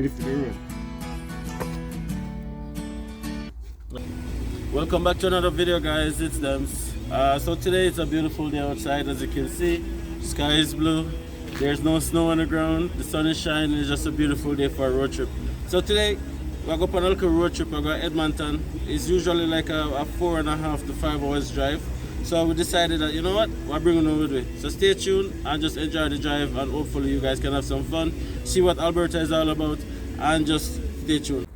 ready for the road. Welcome back to another video, guys. It's Dems. So today it's a beautiful day outside, as you can see. Sky is blue. There's no snow on the ground. The sun is shining. It's just a beautiful day for a road trip. So today we're going on a little road trip. We're going to Edmonton. It's usually like a 4.5 to 5 hours drive. So we decided that, you know what, we're bringing it with me. So stay tuned and just enjoy the drive, and hopefully you guys can have some fun, see what Alberta is all about, and just stay tuned.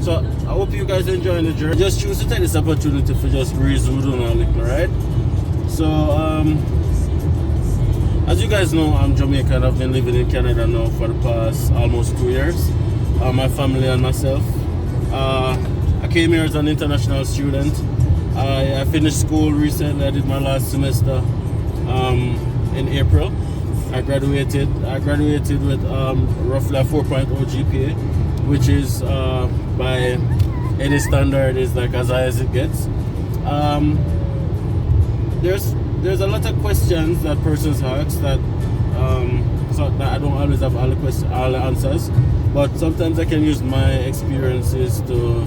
So I hope you guys enjoying the journey. Just choose to take this opportunity for just reason down a little, right? So as you guys know, I'm Jamaican. I've been living in Canada now for the past almost 2 years. My family and myself. I came here as an international student. I finished school recently. I did my last semester in April. I graduated with roughly a 4.0 GPA, which is by any standard is like as high as it gets. There's a lot of questions that persons ask that so that I don't always have all the answers, but sometimes I can use my experiences to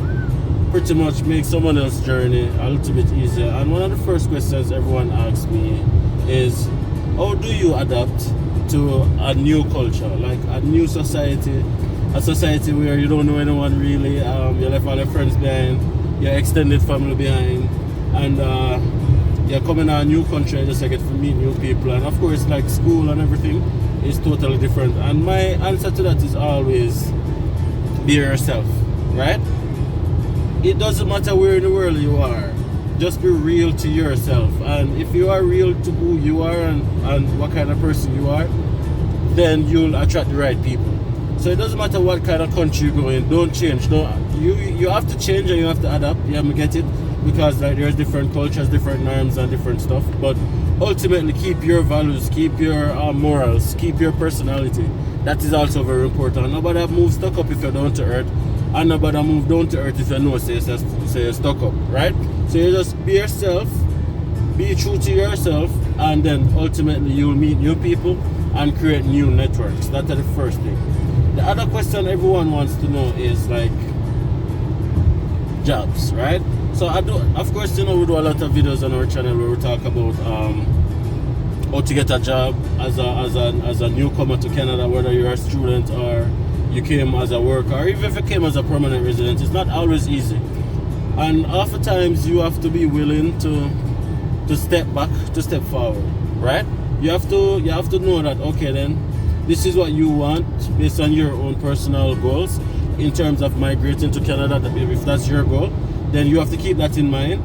pretty much make someone else's journey a little bit easier. And one of the first questions everyone asks me is, how do you adapt to a new culture, like a new society, a society where you don't know anyone really, you left all your friends behind, your extended family behind, and you're coming to a new country just like get to meet new people, and of course like school and everything is totally different. And my answer to that is always be yourself, right? It doesn't matter where in the world you are, just be real to yourself. And if you are real to who you are and what kind of person you are, then you'll attract the right people. So it doesn't matter what kind of country you go in, don't change. You have to change and you have to adapt. You have to get it, because like there's different cultures, different norms and different stuff. But ultimately keep your values, keep your morals, keep your personality. That is also very important. Nobody move stuck up if you're down to earth, and nobody move down to earth if you know say you're stuck up, right? So you just be yourself, be true to yourself, and then ultimately you'll meet new people and create new networks. That's the first thing. The other question everyone wants to know is like jobs, right? So I do, of course, you know, we do a lot of videos on our channel where we talk about how to get a job as a newcomer to Canada, whether you're a student or you came as a worker, or even if you came as a permanent resident. It's not always easy, and oftentimes you have to be willing to step back, to step forward, right? You have to know that, okay, then this is what you want based on your own personal goals in terms of migrating to Canada. If that's your goal, then you have to keep that in mind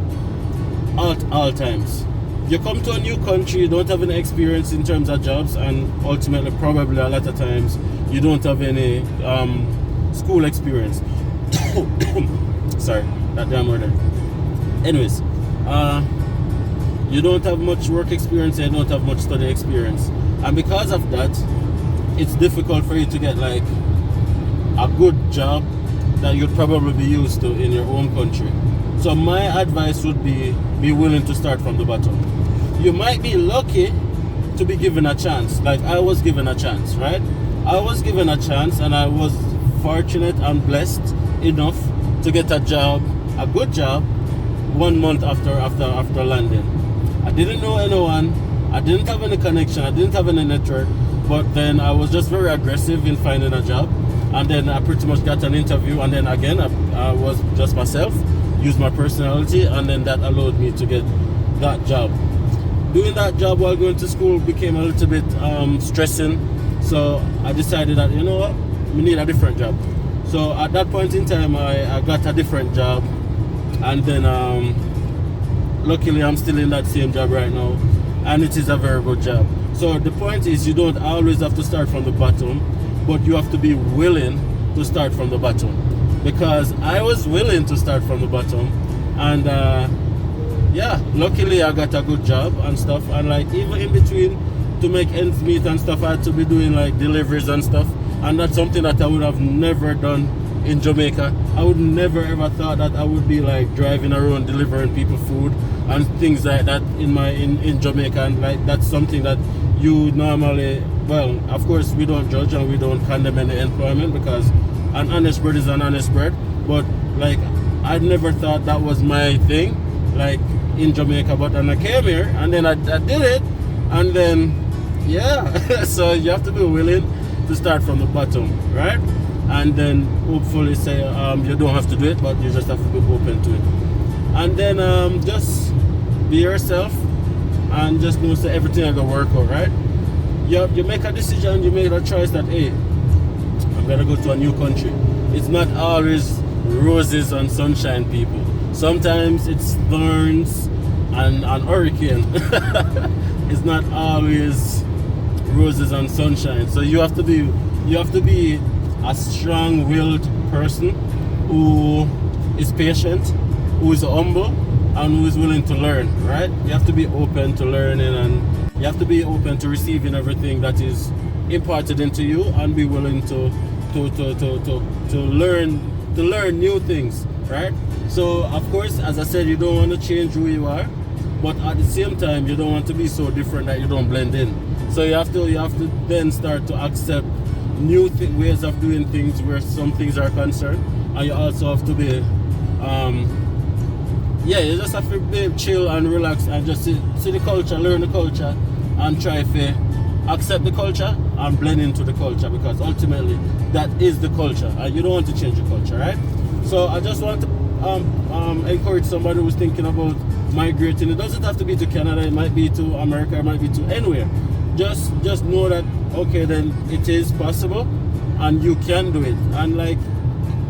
all times. You come to a new country, you don't have any experience in terms of jobs, and ultimately probably a lot of times you don't have any school experience. Sorry, that damn word there. Anyways, you don't have much work experience and you don't have much study experience, and because of that, it's difficult for you to get like a good job that you'd probably be used to in your own country. So my advice would be willing to start from the bottom. You might be lucky to be given a chance. Like I was given a chance, right? I was given a chance, and I was fortunate and blessed enough to get a job, a good job, 1 month after landing. I didn't know anyone. I didn't have any connection. I didn't have any network. But then I was just very aggressive in finding a job, and then I pretty much got an interview, and then again I was just myself, used my personality, and then that allowed me to get that job. Doing that job while going to school became a little bit stressing, so I decided that, you know what, we need a different job. So at that point in time, I got a different job, and then luckily I'm still in that same job right now, and it is a very good job. So the point is, you don't always have to start from the bottom, but you have to be willing to start from the bottom. Because I was willing to start from the bottom, and yeah, luckily I got a good job and stuff, and like even in between, to make ends meet and stuff, I had to be doing like deliveries and stuff, and that's something that I would have never done in Jamaica. I would never ever thought that I would be like driving around delivering people food and things like that in Jamaica, and like that's something that you normally, well, of course we don't judge and we don't condemn any employment, because an honest bread is an honest bread, but like I never thought that was my thing, like in Jamaica. But then I came here, and then I did it, and then yeah. So you have to be willing to start from the bottom, right? And then hopefully say you don't have to do it, but you just have to be open to it. And then just be yourself, and just know that everything is gonna work out, right? You make a decision, you make a choice that, hey, I'm gonna go to a new country. It's not always roses and sunshine, people. Sometimes it's thorns and hurricane. It's not always roses and sunshine. So you have to be a strong-willed person who is patient, who is humble, and who is willing to learn, right? You have to be open to learning, and you have to be open to receiving everything that is imparted into you, and be willing to learn new things, right? So of course, as I said, you don't want to change who you are, but at the same time, you don't want to be so different that you don't blend in. So you have to then start to accept new ways of doing things where some things are concerned, and you also have to be you just have to be chill and relax, and just see the culture, learn the culture, and try to accept the culture and blend into the culture, because ultimately that is the culture, and you don't want to change the culture, right? So I just want to encourage somebody who's thinking about migrating. It doesn't have to be to Canada, it might be to America, it might be to anywhere. Just know that, okay, then it is possible and you can do it. And like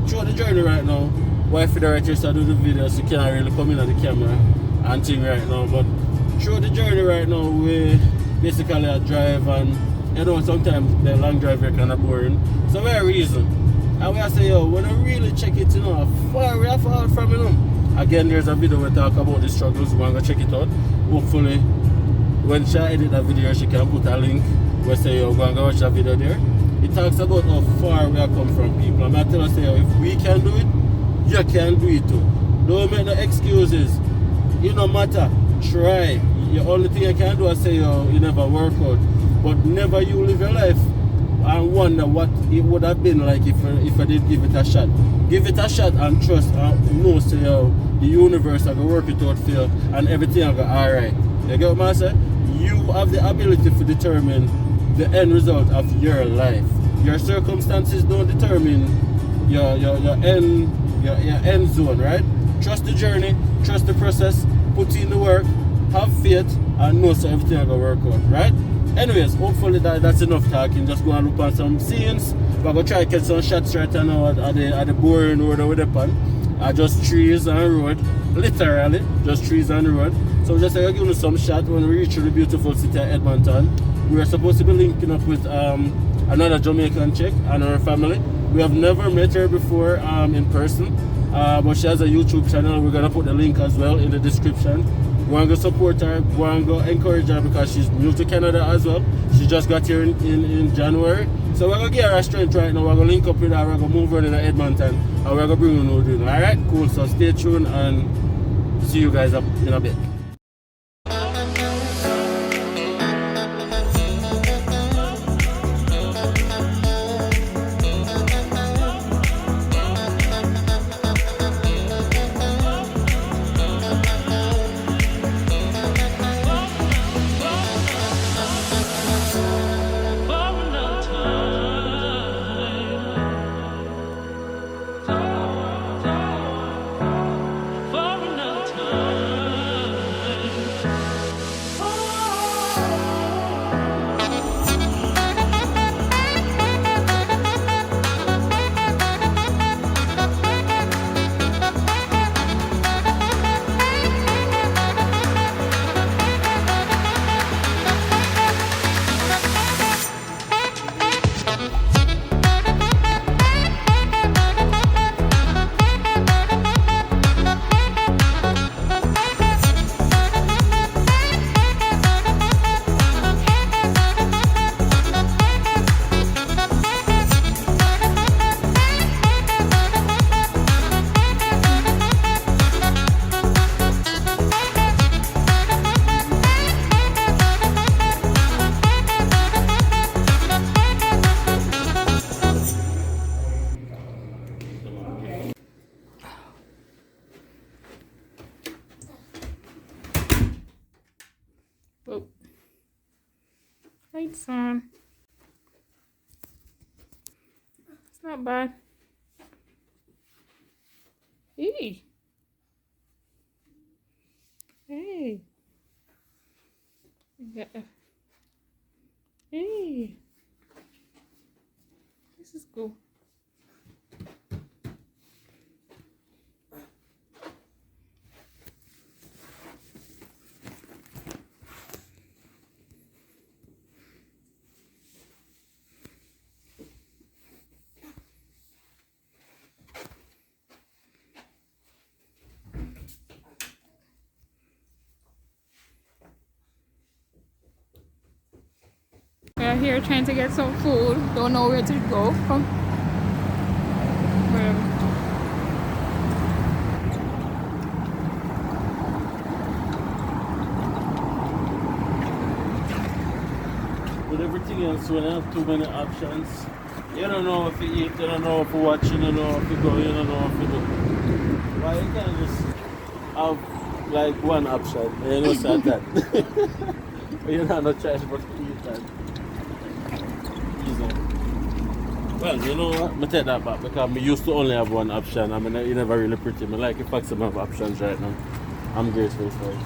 through the journey right now, wife the right here, so I do the video, so you can't really come in at the camera and thing right now. But through the journey right now, we basically drive, and you know, sometimes the long drive here kind of boring. So we are reason. And we are say, yo, when I really check it, you know, far we are far from, you know. Again, there's a video we talk about the struggles. We're gonna check it out. Hopefully, when she edit that video, she can put a link where say, yo, we're gonna watch that video there. It talks about how far we have come from, people. I'm gonna tell us, yo, if we can do it, you can do it too. Don't make no excuses. It no matter. Try. The only thing I can do is say, yo, you never work out. But never you live your life and wonder what it would have been like if I did give it a shot. Give it a shot and trust and know, say, yo, the universe will work it out for you, and everything will go alright. You get what I'm saying? You have the ability to determine the end result of your life. Your circumstances don't determine your end zone, right? Trust the journey, trust the process, put in the work, have faith, and know so everything will work out, right? Anyways, hopefully that's enough talking. Just go and look at some scenes. We're going to try to get some shots right now at the boring road over the pan. Just trees and road, literally, just trees and road. So just give you some shot when we reach the beautiful city of Edmonton. We are supposed to be linking up with another Jamaican chick and her family. We have never met her before in person, but she has a YouTube channel. We're gonna put the link as well in the description. We're gonna support her, we're gonna encourage her, because she's new to Canada as well. She just got here in January. So we're gonna give her a strength right now. We're gonna link up with her, we're gonna move her in Edmonton, and we're gonna bring her no doing. Alright, cool. So stay tuned and see you guys up in a bit. Right, son. It's not bad. Hey. Hey. Yeah. Hey. This is cool. We're here trying to get some food. Don't know where to go. Come. With everything else, when you have too many options, you don't know if you eat, you don't know if you watch, you don't know if you go, you don't know if you do. Why you can't just have like one option and you know start that. You don't have no choice but to eat that. Easy. Well, you know what? I take that back because I used to only have one option. I mean, it's never really pretty. I like the fact that I have options right now. I'm grateful for it.